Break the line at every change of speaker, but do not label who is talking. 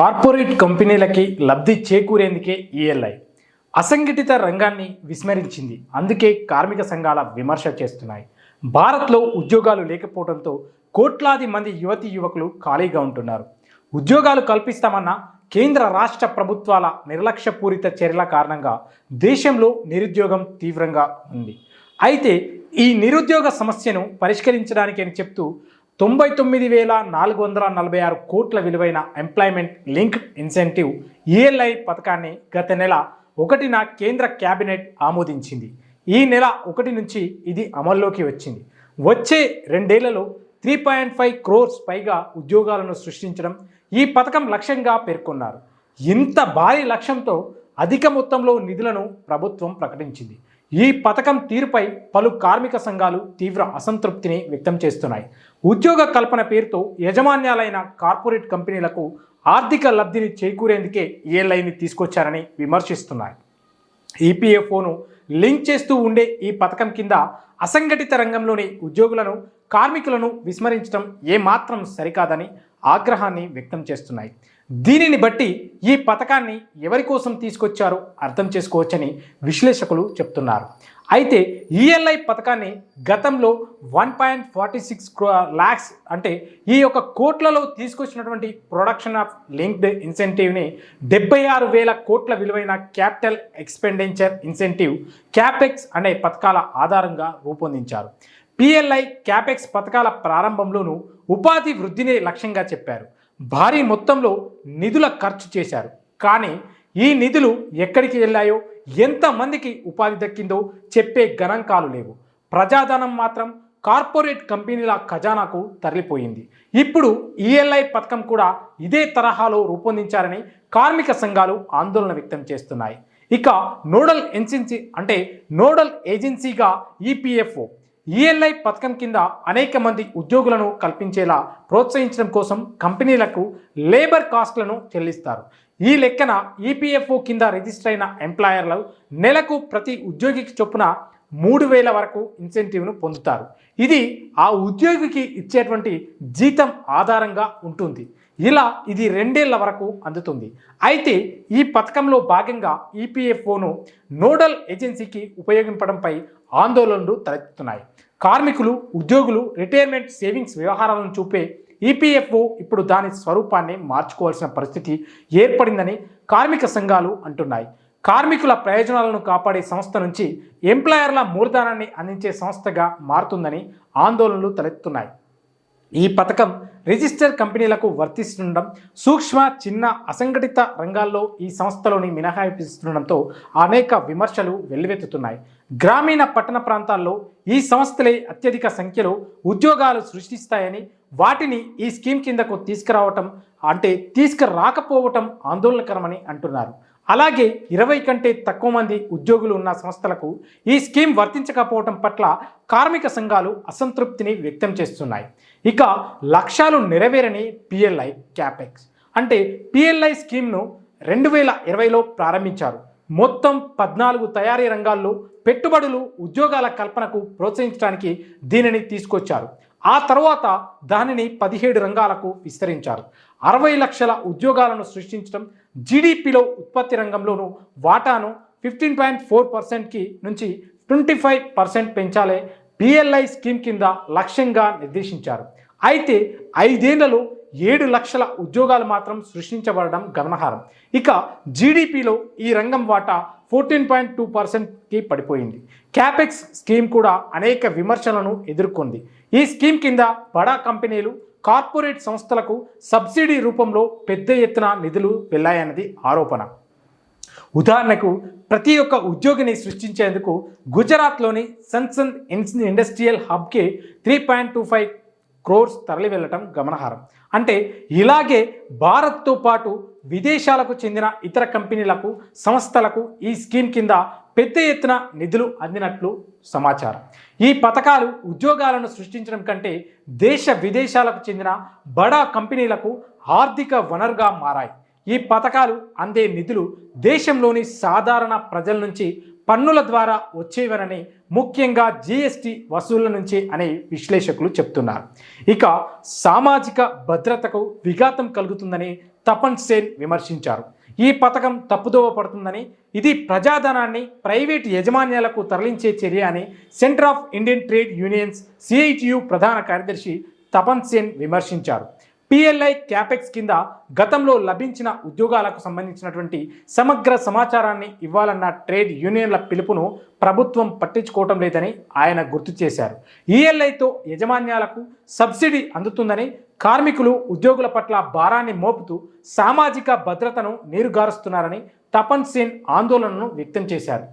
Corporate కంపెనీలకి లబ్ధి చేకూరేందుకే ELI అసంఘటిత రంగాన్ని విస్మరించింది. అందుకే కార్మిక సంఘాల విమర్శ చేస్తున్నాయి. భారత్లో ఉద్యోగాలు లేకపోవడంతో కోట్లాది మంది యువతీ యువకులు ఖాళీగా ఉంటున్నారు. ఉద్యోగాలు కల్పిస్తామన్న కేంద్ర రాష్ట్ర ప్రభుత్వాల నిర్లక్ష్యపూరిత చర్యల కారణంగా దేశంలో నిరుద్యోగం తీవ్రంగా ఉంది. అయితే ఈ నిరుద్యోగ సమస్యను పరిష్కరించడానికి అని చెప్తూ 99,446 కోట్ల విలువైన ఎంప్లాయ్మెంట్ లింక్డ్ ఇన్సెంటివ్ ఈఎల్ఐ పథకాన్ని గత నెల 1న కేంద్ర కేబినెట్ ఆమోదించింది. ఈ నెల 1 నుంచి ఇది అమల్లోకి వచ్చింది. వచ్చే 2 ఏళ్లలో 3.5 crores పైగా ఉద్యోగాలను సృష్టించడం ఈ పథకం లక్ష్యంగా పేర్కొన్నారు. ఇంత భారీ లక్ష్యంతో అధిక మొత్తంలో నిధులను ప్రభుత్వం ప్రకటించింది. ఈ పథకం తీరుపై పలు కార్మిక సంఘాలు తీవ్ర అసంతృప్తిని వ్యక్తం చేస్తున్నాయి. ఉద్యోగ కల్పన పేరుతో యజమాన్యాలైన కార్పొరేట్ కంపెనీలకు ఆర్థిక లబ్ధిని చేకూరేందుకే ఈఎల్ఐని తీసుకొచ్చారని విమర్శిస్తున్నాయి. ఈపీఎఫ్ఓను లింక్ చేస్తూ ఉండే ఈ పథకం కింద అసంఘటిత రంగంలోని ఉద్యోగులను, కార్మికులను విస్మరించడం ఏమాత్రం సరికాదని ఆగ్రహాన్ని వ్యక్తం చేస్తున్నాయి. దీనిని బట్టి ఈ పథకాన్ని ఎవరి కోసం తీసుకొచ్చారో అర్థం చేసుకోవచ్చని విశ్లేషకులు చెప్తున్నారు. అయితే ఈఎల్ఐ పథకాన్ని గతంలో 1.46 lakhs అంటే ఈ యొక్క కోట్లలో తీసుకొచ్చినటువంటి ప్రొడక్షన్ ఆఫ్ లింక్డ్ ఇన్సెంటివ్ని 76,000 కోట్ల విలువైన క్యాపిటల్ ఎక్స్పెండిచర్ ఇన్సెంటివ్ క్యాపెక్స్ అనే పథకాల ఆధారంగా రూపొందించారు. పిఎల్ఐ క్యాపెక్స్ పథకాల ప్రారంభంలోనూ ఉపాధి వృద్ధిని లక్ష్యంగా చెప్పారు. భారీ మొత్తంలో నిధుల ఖర్చు చేశారు. కానీ ఈ నిధులు ఎక్కడికి వెళ్ళాయో, ఎంతమందికి ఉపాధి దక్కిందో చెప్పే గణాంకాలు లేవు. ప్రజాధనం మాత్రం కార్పొరేట్ కంపెనీల ఖజానాకు తరలిపోయింది. ఇప్పుడు ఈఎల్ఐ పథకం కూడా ఇదే తరహాలో రూపొందించారని కార్మిక సంఘాలు ఆందోళన వ్యక్తం చేస్తున్నాయి. ఇక నోడల్ ఏజెన్సీగా ఈపీఎఫ్ఓ ఈఎల్ఐ పథకం కింద అనేక మంది ఉద్యోగులను కల్పించేలా ప్రోత్సహించడం కోసం కంపెనీలకు లేబర్ కాస్ట్లను చెల్లిస్తారు. ఈ లెక్కన ఈపీఎఫ్ఓ కింద రిజిస్టర్ అయిన ఎంప్లాయర్లు నెలకు ప్రతి ఉద్యోగికి చొప్పున 3,000 వరకు ఇన్సెంటివ్ను పొందుతారు. ఇది ఆ ఉద్యోగికి ఇచ్చేటువంటి జీతం ఆధారంగా ఉంటుంది. ఇది 2 ఏళ్ల వరకు అందుతుంది. అయితే ఈ పథకంలో భాగంగా ఈపీఎఫ్ఓను నోడల్ ఏజెన్సీకి ఉపయోగించడంపై ఆందోళనలు తలెత్తుతున్నాయి. కార్మికులు, ఉద్యోగులు రిటైర్మెంట్ సేవింగ్స్ వ్యవహారాలను చూపే ఈపీఎఫ్ఓ ఇప్పుడు దాని స్వరూపాన్ని మార్చుకోవాల్సిన పరిస్థితి ఏర్పడిందని కార్మిక సంఘాలు అంటున్నాయి. కార్మికుల ప్రయోజనాలను కాపాడే సంస్థ నుంచి ఎంప్లాయర్ల మూలధనాన్ని అందించే సంస్థగా మారుతుందని ఆందోళనలు తలెత్తుతున్నాయి. ఈ పథకం రిజిస్టర్ కంపెనీలకు వర్తిస్తుండడం, సూక్ష్మ, చిన్న, అసంఘటిత రంగాల్లో ఈ సంస్థలోని మినహాయిస్తుండడంతో అనేక విమర్శలు వెల్లువెత్తుతున్నాయి. గ్రామీణ, పట్టణ ప్రాంతాల్లో ఈ సంస్థలే అత్యధిక సంఖ్యలో ఉద్యోగాలు సృష్టిస్తాయని, వాటిని ఈ స్కీమ్ కిందకు తీసుకురాకపోవటం ఆందోళనకరమని అంటున్నారు. అలాగే 20 కంటే తక్కువ మంది ఉద్యోగులు ఉన్న సంస్థలకు ఈ స్కీమ్ వర్తించకపోవటం పట్ల కార్మిక సంఘాలు అసంతృప్తిని వ్యక్తం చేస్తున్నాయి. ఇక లక్ష్యాలు నెరవేరని పిఎల్ఐ క్యాపెక్స్ పిఎల్ఐ స్కీమ్ను 2020లో ప్రారంభించారు. మొత్తం 14 తయారీ రంగాల్లో పెట్టుబడులు, ఉద్యోగాల కల్పనకు ప్రోత్సహించడానికి దీనిని తీసుకొచ్చారు. ఆ తర్వాత దానిని 17 రంగాలకు విస్తరించారు. 60 లక్షల ఉద్యోగాలను సృష్టించడం, జీడిపిలో ఉత్పత్తి రంగంలోనూ వాటాను 15.4% నుంచి 25% పెంచాలే పిఎల్ఐ స్కీమ్ కింద లక్ష్యంగా నిర్దేశించారు. అయితే 5 ఏళ్లలో 7 లక్షల ఉద్యోగాలు మాత్రం సృష్టించబడడం గమనార్హం. ఇక జీడిపిలో ఈ రంగం వాటా 14.2%కి పడిపోయింది. క్యాపెక్స్ స్కీమ్ కూడా అనేక విమర్శలను ఎదుర్కొంది. ఈ స్కీమ్ కింద బడా కంపెనీలు, కార్పొరేట్ సంస్థలకు సబ్సిడీ రూపంలో పెద్ద ఎత్తున నిధులు వెళ్ళాయన్నది ఆరోపణ. ఉదాహరణకు ప్రతి ఒక్క ఉద్యోగిని సృష్టించేందుకు గుజరాత్లోని సన్సన్ ఇండస్ట్రియల్ హబ్కి 3.25 crores తరలి వెళ్ళటం గమనార్హం. ఇలాగే భారత్తో పాటు విదేశాలకు చెందిన ఇతర కంపెనీలకు, సంస్థలకు ఈ స్కీమ్ కింద పెద్ద ఎత్తున నిధులు అందినట్లు సమాచారం. ఈ పథకాలు ఉద్యోగాలను సృష్టించడం కంటే దేశ విదేశాలకు చెందిన బడా కంపెనీలకు ఆర్థిక వనరుగా మారాయి. ఈ పథకాలు అందే నిధులు దేశంలోని సాధారణ ప్రజల నుంచి పన్నుల ద్వారా వచ్చేవనని, ముఖ్యంగా జీఎస్టీ వసూళ్ల నుంచి అని విశ్లేషకులు చెప్తున్నారు. ఇక సామాజిక భద్రతకు విఘాతం కలుగుతుందని తపన్ సేన్ విమర్శించారు. ఈ పథకం తప్పుదోవ పడుతుందని, ఇది ప్రజాధనాన్ని ప్రైవేటు యజమాన్యాలకు తరలించే చర్య అని centre of Indian trade unions CITU ప్రధాన కార్యదర్శి తపన్ సేన్ విమర్శించారు. పిఎల్ఐ క్యాపెక్స్ కింద గతంలో లభించిన ఉద్యోగాలకు సంబంధించినటువంటి సమగ్ర సమాచారాన్ని ఇవ్వాలన్న ట్రేడ్ యూనియన్ల పిలుపును ప్రభుత్వం పట్టించుకోవటం లేదని ఆయన గుర్తు చేశారు. ఈఎల్ఐతో యజమాన్యాలకు సబ్సిడీ అందుతుందని, కార్మికులు ఉద్యోగుల పట్ల భారాన్ని మోపుతూ సామాజిక భద్రతను నీరుగారుస్తున్నారని తపన్ సేన్ ఆందోళనను వ్యక్తం చేశారు.